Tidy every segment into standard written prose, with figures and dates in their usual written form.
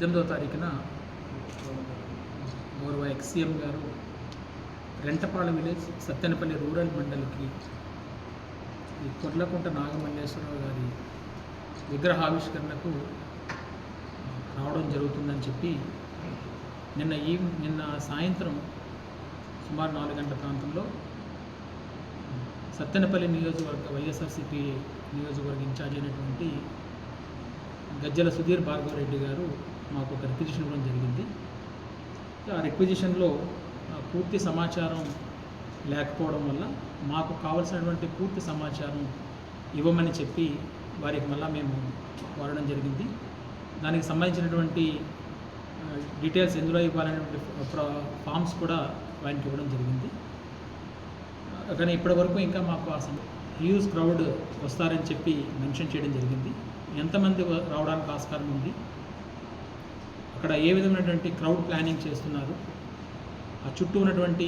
18వ తారీఖున గౌరవ ఎక్స్సీఎం గారు రెంటపాల విలేజ్ సత్తెనపల్లి రూరల్ మండలికి ఈ కొర్లకుంట నాగమల్లేశ్వరరావు గారి విగ్రహావిష్కరణకు రావడం జరుగుతుందని చెప్పి నిన్న సాయంత్రం సుమారు 4 గంటల ప్రాంతంలో సత్తెనపల్లి నియోజకవర్గ వైఎస్ఆర్సీపీ నియోజకవర్గ ఇన్ఛార్జ్ అయినటువంటి గజ్జల సుధీర్ భార్గవ్ రెడ్డి గారు మాకు ఒక రిక్విజిషన్ ఇవ్వడం జరిగింది. ఆ రిక్విజిషన్లో పూర్తి సమాచారం లేకపోవడం వల్ల మాకు కావలసినటువంటి పూర్తి సమాచారం ఇవ్వమని చెప్పి వారికి మళ్ళీ మేము కోరడం జరిగింది. దానికి సంబంధించినటువంటి డీటెయిల్స్ ఎందులో ఇవ్వాలనేటువంటి ఫామ్స్ కూడా వారికి ఇవ్వడం జరిగింది. కానీ ఇప్పటివరకు ఇంకా మాకు అసలు హ్యూజ్ క్రౌడ్ వస్తారని చెప్పి మెన్షన్ చేయడం జరిగింది. ఎంతమంది రావడానికి ఆస్కారం ఉంది, అక్కడ ఏ విధమైనటువంటి క్రౌడ్ ప్లానింగ్ చేస్తున్నారు, ఆ చుట్టూ ఉన్నటువంటి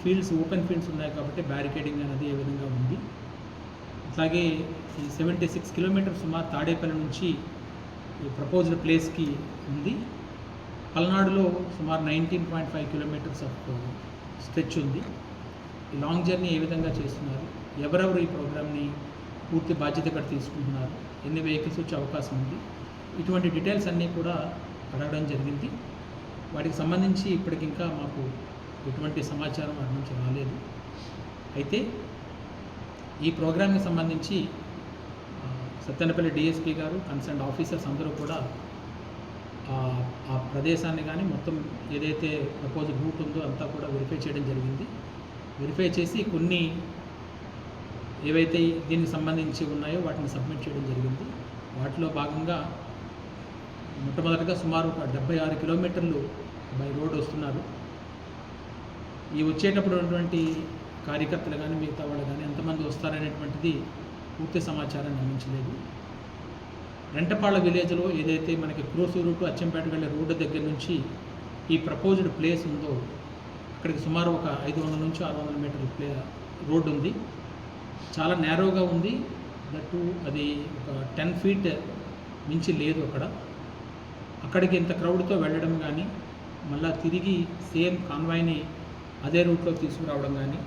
ఫీల్డ్స్ ఓపెన్ ఫీల్డ్స్ ఉన్నాయి కాబట్టి బ్యారికేడింగ్ అనేది ఏ విధంగా ఉంది, అట్లాగే ఈ 76 కిలోమీటర్స్ సుమారు తాడేపల్లి నుంచి ఈ ప్రపోజ్డ్ ప్లేస్కి ఉంది. పల్నాడులో సుమారు 19.5 కిలోమీటర్స్ ఆఫ్ స్ట్రెచ్ ఉంది. ఈ లాంగ్ జర్నీ ఏ విధంగా చేస్తున్నారు, ఎవరెవరు ఈ ప్రోగ్రామ్ని పూర్తి బాధ్యతగా తీసుకుంటున్నారు, ఎన్ని వెహికల్స్ వచ్చే అవకాశం ఉంది, ఇటువంటి డీటెయిల్స్ అన్నీ కూడా అడగడం జరిగింది. వాటికి సంబంధించి ఇప్పటికింకా మాకు ఎటువంటి సమాచారం వాటి నుంచి రాలేదు. అయితే ఈ ప్రోగ్రామ్కి సంబంధించి సత్తెనపల్లి డిఎస్పీ గారు కన్సర్న్ ఆఫీసర్స్ అందరూ కూడా ఆ ప్రదేశాన్ని కానీ మొత్తం ఏదైతే ప్రపోజ్డ్ రూట్ ఉందో అంతా కూడా వెరిఫై చేయడం జరిగింది. వెరిఫై చేసి కొన్ని ఏవైతే దీనికి సంబంధించి ఉన్నాయో వాటిని సబ్మిట్ చేయడం జరిగింది. వాటిలో భాగంగా మొట్టమొదటిగా సుమారు ఒక 76 కిలోమీటర్లు బై రోడ్ వస్తున్నారు. ఈ వచ్చేటప్పుడు ఉన్నటువంటి కార్యకర్తలు కానీ మిగతా వాళ్ళు కానీ ఎంతమంది వస్తారనేటువంటిది పూర్తి సమాచారాన్ని అందించలేదు. రెంటపాళ్ళ విలేజ్లో ఏదైతే మనకి క్రోసూరు టు అచ్చంపేట వెళ్ళే రోడ్డు దగ్గర నుంచి ఈ ప్రపోజ్డ్ ప్లేస్ ఉందో అక్కడికి సుమారు ఒక 500 నుంచి 600 మీటర్ల రోడ్డు ఉంది. చాలా నేరోగా ఉంది. దట్టు అది ఒక 10 ఫీట్ మించి లేదు. అక్కడికి ఇంత క్రౌడ్తో వెళ్ళడం కానీ మళ్ళీ తిరిగి సేమ్ కాన్వాయ్ని అదే రూట్లో తీసుకురావడం కానీ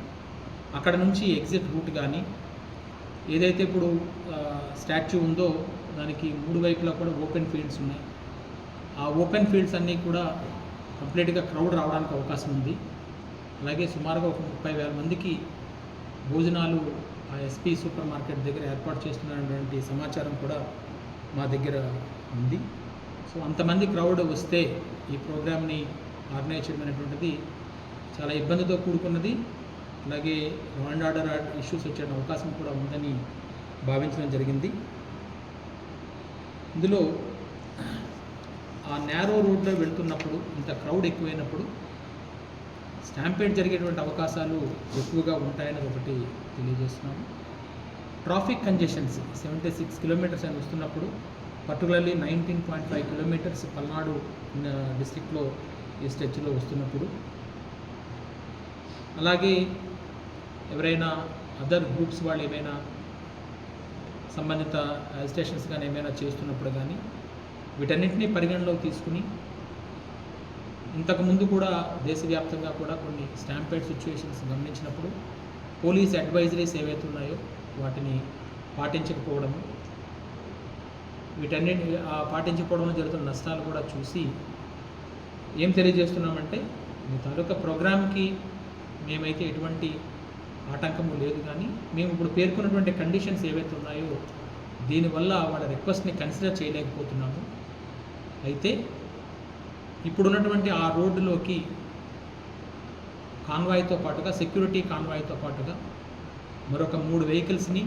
అక్కడ నుంచి ఎగ్జిట్ రూట్ కానీ ఏదైతే ఇప్పుడు స్టాచ్యూ ఉందో దానికి 3 వైపులా కూడా ఓపెన్ ఫీల్డ్స్ ఉన్నాయి. ఆ ఓపెన్ ఫీల్డ్స్ అన్నీ కూడా కంప్లీట్గా క్రౌడ్ రావడానికి అవకాశం ఉంది. అలాగే సుమారుగా ఒక 30,000 మందికి భోజనాలు ఆ ఎస్పీ సూపర్ మార్కెట్ దగ్గర ఏర్పాటు చేస్తున్నటువంటి సమాచారం కూడా మా దగ్గర ఉంది. సో అంతమంది క్రౌడ్ వస్తే ఈ ప్రోగ్రామ్ని ఆర్గనైజ్ చేయడం అనేటువంటిది చాలా ఇబ్బందితో కూడుకున్నది. అలాగే లా అండ్ ఆర్డర్ ఇష్యూస్ వచ్చే అవకాశం కూడా ఉందని భావించడం జరిగింది. ఇందులో ఆ నేరో రోడ్లో వెళ్తున్నప్పుడు ఇంత క్రౌడ్ ఎక్కువైనప్పుడు స్టాంపేడ్ జరిగేటువంటి అవకాశాలు ఎక్కువగా ఉంటాయని ఒకటి తెలియజేస్తున్నాము. ట్రాఫిక్ కంజెషన్స్ 76 కిలోమీటర్స్ అని వస్తున్నప్పుడు పర్టికులర్లీ 19.5 కిలోమీటర్స్ పల్నాడు డిస్ట్రిక్ట్లో ఈ స్ట్రెచ్లో వస్తున్నప్పుడు, అలాగే ఎవరైనా అదర్ గ్రూప్స్ వాళ్ళు ఏమైనా సంబంధిత అజిటేషన్స్ కానీ ఏమైనా చేస్తున్నప్పుడు కానీ వీటన్నింటినీ పరిగణలోకి తీసుకుని ఇంతకుముందు కూడా దేశవ్యాప్తంగా కూడా కొన్ని స్టాంపేడ్ సిచ్యువేషన్స్ గమనించినప్పుడు పోలీస్ అడ్వైజరీస్ ఏవైతే ఉన్నాయో వాటిని పాటించకపోవడము, వీటన్నిటి పాటించకపోవడంలో జరుగుతున్న నష్టాలు కూడా చూసి ఏం తెలియజేస్తున్నామంటే మీ తాలూకా ప్రోగ్రామ్కి మేమైతే ఎటువంటి ఆటంకము లేదు, కానీ మేము ఇప్పుడు పేర్కొన్నటువంటి కండిషన్స్ ఏవైతే ఉన్నాయో దీనివల్ల వాళ్ళ రిక్వెస్ట్ని కన్సిడర్ చేయలేకపోతున్నాము. అయితే ఇప్పుడున్నటువంటి ఆ రోడ్డులోకి కాన్వాయ్తో పాటుగా సెక్యూరిటీ కాన్వాయ్తో పాటుగా మరొక 3 వెహికల్స్ని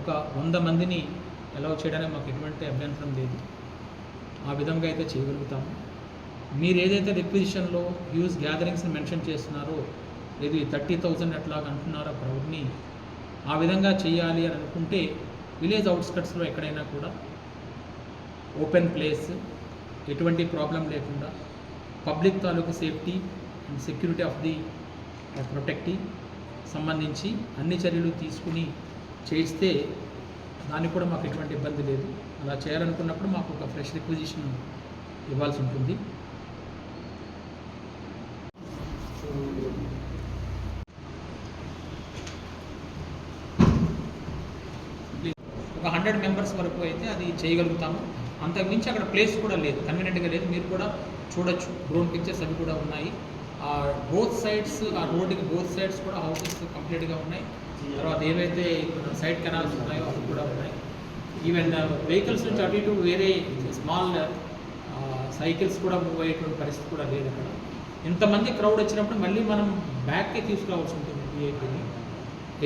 ఒక 100 మందిని అలౌ చేయడానికి మాకు ఎటువంటి అభ్యంతరం లేదు. ఆ విధంగా అయితే చేయగలుగుతాము. మీరు ఏదైతే రిక్విజిషన్లో హ్యూజ్ గ్యాదరింగ్స్ని మెన్షన్ చేస్తున్నారో లేదు 30,000 అట్లాగా అంటున్నారో క్రౌడ్ని ఆ విధంగా చేయాలి అని అనుకుంటే విలేజ్ అవుట్స్కట్స్లో ఎక్కడైనా కూడా ఓపెన్ ప్లేస్ ఎటువంటి ప్రాబ్లం లేకుండా పబ్లిక్ తాలూకు safety and security of the protectee సంబంధించి అన్ని చర్యలు తీసుకుని చేస్తే దానికి కూడా మాకు ఎటువంటి ఇబ్బంది లేదు. అలా చేయాలనుకున్నప్పుడు మాకు ఒక ఫ్రెష్ రిక్విజిషన్ ఇవ్వాల్సి ఉంటుంది. ఒక 100 మెంబర్స్ వరకు అయితే అది చేయగలుగుతాము. అంతకుమించి అక్కడ ప్లేస్ కూడా లేదు, కన్వీనియంట్గా లేదు. మీరు కూడా చూడొచ్చు, డ్రోన్ పిక్చర్స్ అవి కూడా ఉన్నాయి. బోత్ సైడ్స్, ఆ రోడ్డుకి బోత్ సైడ్స్ కూడా హౌసెస్ కంప్లీట్గా ఉన్నాయి. తర్వాత ఏవైతే సైడ్ కెనాల్స్ ఉన్నాయో అవి కూడా ఉన్నాయి. ఈవెన్ వెహికల్స్ నుంచి అటు ఇటు వేరే స్మాల్ సైకిల్స్ కూడా మూవ్ అయ్యేటువంటి పరిస్థితి కూడా లేదు అక్కడ. ఇంతమంది క్రౌడ్ వచ్చినప్పుడు మళ్ళీ మనం బ్యాక్కే తీసుకురావాల్సి ఉంటుంది విఐపీని.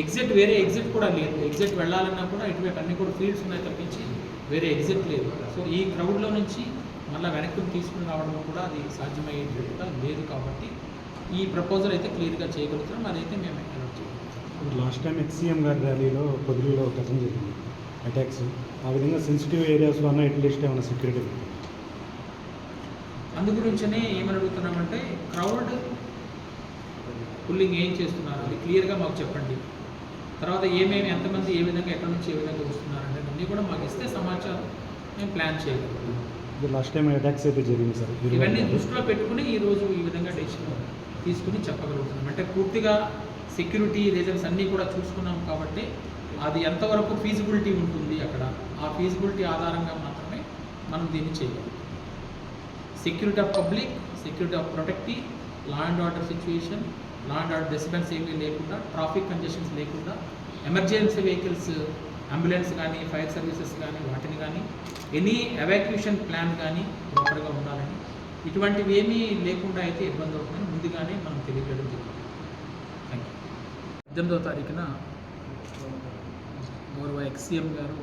ఎగ్జిట్, వేరే ఎగ్జిట్ కూడా లేదు. ఎగ్జిట్ వెళ్ళాలన్నా కూడా ఇటువైపు అన్నీ కూడా ఫీల్డ్స్ ఉన్నాయి తప్పించి వేరే ఎగ్జిట్ లేదు. సో ఈ క్రౌడ్లో నుంచి మళ్ళీ వెనక్కి తీసుకుని రావడం కూడా అది సాధ్యమయ్యేటట్టుగా లేదు. కాబట్టి ఈ ప్రపోజల్ అయితే క్లియర్గా చేయగలుగుతున్నాం, అదైతే మేము అలౌట్ చేయగలుగుతాం. లాస్ట్ టైం ఎక్స్సీఎం గారి ర్యాలీలో పొదిలిలో గతం జరిగింది అటాక్స్. ఆ విధంగా సెన్సిటివ్ ఏరియాస్లో అన్న అట్లీస్ట్ ఏమైనా సెక్యూరిటీ అందు గురించనే ఏమని అడుగుతున్నామంటే, క్రౌడ్ పుల్లింగ్ ఏం చేస్తున్నారు అది క్లియర్గా మాకు చెప్పండి. తర్వాత ఏమేమి, ఎంతమంది, ఏ విధంగా, ఎక్కడి నుంచి ఏ విధంగా వస్తున్నారు అంటే అన్నీ కూడా మాకు ఇస్తే సమాచారం మేము ప్లాన్ చేయగలుగుతాం. లాస్ట్ టైం అటాక్స్ అయితే జరిగింది సార్. ఇవన్నీ దృష్టిలో పెట్టుకుని ఈరోజు ఈ విధంగా డెసిషన్ తీసుకుని చెప్పగలుగుతున్నాం. అంటే పూర్తిగా సెక్యూరిటీ రీజన్స్ అన్నీ కూడా చూసుకున్నాం కాబట్టి అది ఎంతవరకు ఫీజిబిలిటీ ఉంటుంది అక్కడ, ఆ ఫీజిబిలిటీ ఆధారంగా మాత్రమే మనం దీన్ని చేయగలం. Security of public, security of protective, law and order situation, law and order disturbance ఏమీ లేకుండా, ట్రాఫిక్ కంజెషన్స్ లేకుండా, ఎమర్జెన్సీ వెహికల్స్, అంబులెన్స్ కానీ, ఫైర్ సర్వీసెస్ కానీ, వాటిని కానీ, ఎనీ ఎవాక్యూషన్ ప్లాన్ కానీ ప్రాపర్గా ఉండాలని, ఇటువంటివి ఏమీ లేకుండా అయితే ఇబ్బంది అవుతుందని ముందుగానే మనం తెలియజేయడం జరుగుతుంది. Thank you. 18వ తారీఖున గౌరవ ఎక్స్సీఎం గారు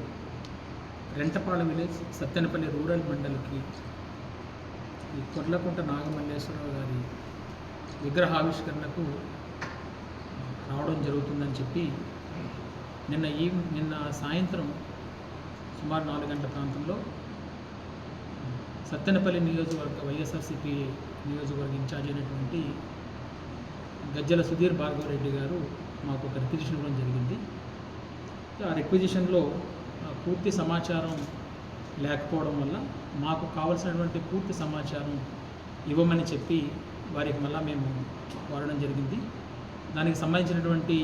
రెంటపాళ విలేజ్, సత్తెనపల్లి రూరల్ మండలికి ఈ కొర్లకుంట నాగమల్లేశ్వరరావు గారి విగ్రహావిష్కరణకు రావడం జరుగుతుందని చెప్పి నిన్న సాయంత్రం సుమారు 4 గంటల ప్రాంతంలో సత్తెనపల్లి నియోజకవర్గ వైఎస్ఆర్సీపీ నియోజకవర్గ ఇన్ఛార్జ్ అయినటువంటి గజ్జల సుధీర్ భార్గవ రెడ్డి గారు మాకు ఒక రిక్విజిషన్ ఇవ్వడం జరిగింది. ఆ రిక్విజిషన్లో పూర్తి సమాచారం లేకపోవడం వల్ల మాకు కావాల్సినటువంటి పూర్తి సమాచారం ఇవ్వమని చెప్పి వారికి మళ్ళీ మేము కోరడం జరిగింది. దానికి సంబంధించినటువంటి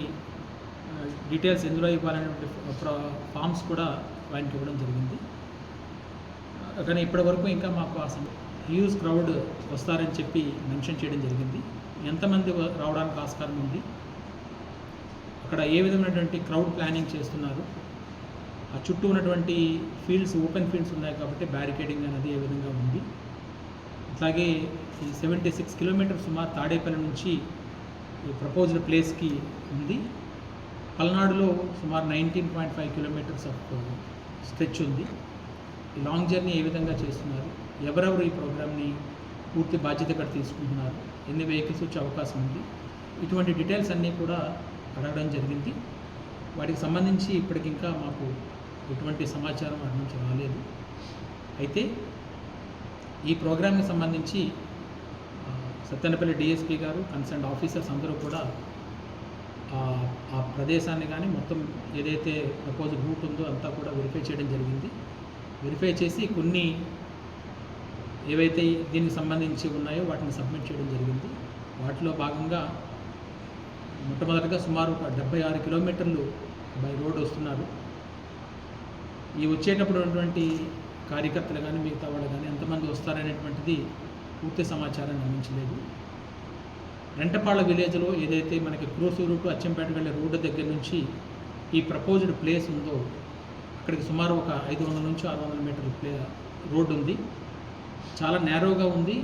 డీటెయిల్స్ ఎందులో ఇవ్వాలనేటువంటి ఫామ్స్ కూడా వారికి ఇవ్వడం జరిగింది. కానీ ఇప్పటివరకు ఇంకా మాకు ఆ హ్యూజ్ క్రౌడ్ వస్తారని చెప్పి మెన్షన్ చేయడం జరిగింది. ఎంతమంది రావడానికి ఆస్కారం ఉంది, అక్కడ ఏ విధమైనటువంటి క్రౌడ్ ప్లానింగ్ చేస్తున్నారు, ఆ చుట్టూ ఉన్నటువంటి ఫీల్డ్స్, ఓపెన్ ఫీల్డ్స్ ఉన్నాయి కాబట్టి బ్యారికేడింగ్ అనేది ఏ విధంగా ఉంది, అట్లాగే ఈ 76 కిలోమీటర్స్ సుమారు తాడేపల్లి నుంచి ఈ ప్రపోజ్డ్ ప్లేస్కి ఉంది. పల్నాడులో సుమారు 19.5 కిలోమీటర్స్ ఆఫ్ స్ట్రెచ్ ఉంది. ఈ లాంగ్ జర్నీ ఏ విధంగా చేస్తున్నారు, ఎవరెవరు ఈ ప్రోగ్రామ్ని పూర్తి బాధ్యతగా తీసుకుంటున్నారు, ఎన్ని వెహికల్స్ వచ్చే అవకాశం ఉంది, ఇటువంటి డీటెయిల్స్ అన్నీ కూడా అడగడం జరిగింది. వాటికి సంబంధించి ఇప్పటికింకా మాకు ఎటువంటి సమాచారం వాటి నుంచి రాలేదు. అయితే ఈ ప్రోగ్రామ్కి సంబంధించి సత్తెనపల్లి డిఎస్పీ గారు, కన్సర్న్ ఆఫీసర్స్ అందరూ కూడా ఆ ప్రదేశాన్ని కానీ మొత్తం ఏదైతే ప్రపోజల్ రూట్ ఉందో అంతా కూడా వెరిఫై చేయడం జరిగింది. వెరిఫై చేసి కొన్ని ఏవైతే దీనికి సంబంధించి ఉన్నాయో వాటిని సబ్మిట్ చేయడం జరిగింది. వాటిలో భాగంగా మొట్టమొదటిగా సుమారు 76 కిలోమీటర్లు బై రోడ్ వస్తున్నారు. ఈ వచ్చేటప్పుడు ఉన్నటువంటి కార్యకర్తలు కానీ మిగతా వాళ్ళు కానీ ఎంతమంది వస్తారనేటువంటిది పూర్తి సమాచారాన్ని అందించలేదు. రెంటపాళ విలేజ్లో ఏదైతే మనకి క్రోసూరు టు అచ్చంపేట వెళ్ళే రోడ్డు దగ్గర నుంచి ఈ ప్రపోజ్డ్ ప్లేస్ ఉందో అక్కడికి సుమారు ఒక 500 నుంచి 600 మీటర్ల రోడ్డు ఉంది. చాలా నేరోగా ఉంది.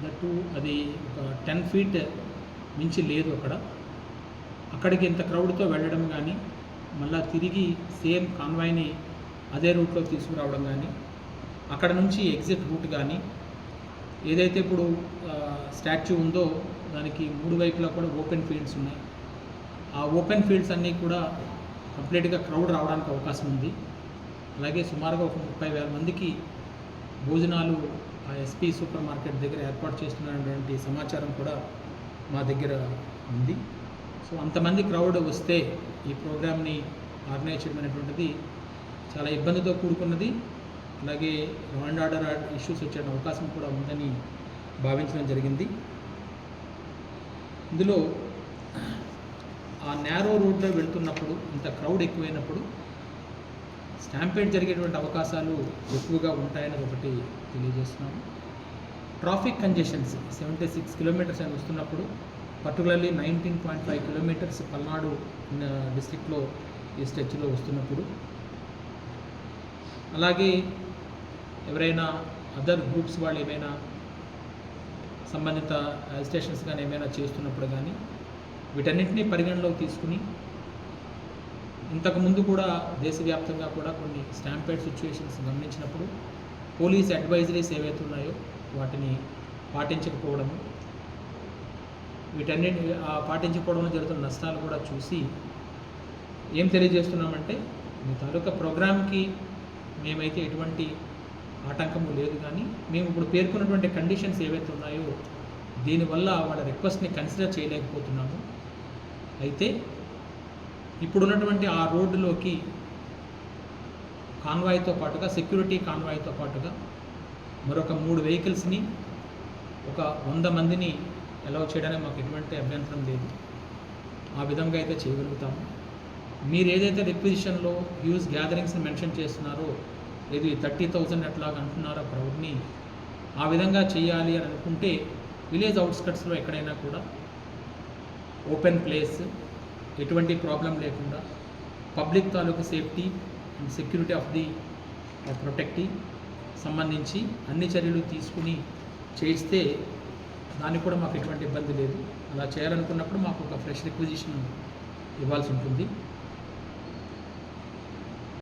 దట్టు అది ఒక 10 ఫీట్ మించి లేదు. అక్కడికి ఇంత క్రౌడ్తో వెళ్ళడం కానీ, మళ్ళీ తిరిగి సేమ్ కాన్వాయ్ని అదే రూట్లో తీసుకురావడం కానీ, అక్కడ నుంచి ఎగ్జిట్ రూట్ కానీ, ఏదైతే ఇప్పుడు స్టాచ్యూ ఉందో దానికి 3 వైపులా కూడా ఓపెన్ ఫీల్డ్స్ ఉన్నాయి. ఆ ఓపెన్ ఫీల్డ్స్ అన్నీ కూడా కంప్లీట్గా క్రౌడ్ రావడానికి అవకాశం ఉంది. అలాగే సుమారుగా ఒక 30,000 మందికి భోజనాలు ఆ ఎస్పీ సూపర్ మార్కెట్ దగ్గర ఏర్పాటు చేస్తున్నటువంటి సమాచారం కూడా మా దగ్గర ఉంది. సో అంతమంది క్రౌడ్ వస్తే ఈ ప్రోగ్రామ్ని ఆర్గనైజ్ చేయడం అనేటువంటిది చాలా ఇబ్బందితో కూడుకున్నది. అలాగే లా అండ్ ఆర్డర్ ఇష్యూస్ వచ్చే అవకాశం కూడా ఉందని భావించడం జరిగింది. ఇందులో ఆ నేరో రోడ్లో వెళ్తున్నప్పుడు ఇంత క్రౌడ్ ఎక్కువైనప్పుడు స్టాంపేడ్ జరిగేటువంటి అవకాశాలు ఎక్కువగా ఉంటాయని ఒకటి తెలియజేస్తున్నాము. ట్రాఫిక్ కంజెషన్స్ 76 కిలోమీటర్స్ అని వస్తున్నప్పుడు, పర్టికులర్లీ 19.5 కిలోమీటర్స్ పల్నాడు డిస్ట్రిక్ట్లో ఈ స్ట్రెచ్లో వస్తున్నప్పుడు, అలాగే ఎవరైనా అదర్ గ్రూప్స్ వాళ్ళు ఏమైనా సంబంధిత అజిటేషన్స్ కానీ ఏమైనా చేస్తున్నప్పుడు కానీ వీటన్నింటినీ పరిగణలోకి తీసుకుని ఇంతకుముందు కూడా దేశవ్యాప్తంగా కూడా కొన్ని స్టాంపేడ్ సిచ్యువేషన్స్ గమనించినప్పుడు పోలీస్ అడ్వైజరీస్ ఏవైతే ఉన్నాయో వాటిని పాటించకపోవడము, వీటన్నిటి పాటించకపోవడంలో జరుగుతున్న నష్టాలు కూడా చూసి ఏం తెలియజేస్తున్నామంటే, మీ తాలూకా ప్రోగ్రామ్కి మేమైతే ఎటువంటి ఆటంకము లేదు, కానీ మేము ఇప్పుడు పేర్కొన్నటువంటి కండిషన్స్ ఏవైతే ఉన్నాయో దీనివల్ల వాళ్ళ రిక్వెస్ట్ని కన్సిడర్ చేయలేకపోతున్నాము. అయితే ఇప్పుడున్నటువంటి ఆ రోడ్డులోకి కాన్వాయ్తో పాటుగా, సెక్యూరిటీ కాన్వాయ్తో పాటుగా మరొక 3 వెహికల్స్ని, ఒక 100 మందిని అలౌ చేయడానికి మాకు ఎటువంటి అభ్యంతరం లేదు. ఆ విధంగా అయితే చేయగలుగుతాము. మీరు ఏదైతే రిక్విజిషన్లో హ్యూజ్ గ్యాదరింగ్స్ని మెన్షన్ చేస్తున్నారో, లేదు 30,000 అట్లాగా అంటున్నారో క్రౌడ్ని, ఆ విధంగా చేయాలి అని అనుకుంటే విలేజ్ అవుట్స్కట్స్లో ఎక్కడైనా కూడా ఓపెన్ ప్లేస్, ఎటువంటి ప్రాబ్లం లేకుండా పబ్లిక్ తాలూకు safety and security of the protective సంబంధించి అన్ని చర్యలు తీసుకుని చేస్తే దానికి కూడా మాకు ఎటువంటి ఇబ్బంది లేదు. అలా చేయాలనుకున్నప్పుడు మాకు ఒక ఫ్రెష్ రిక్విజిషన్ ఇవ్వాల్సి ఉంటుంది.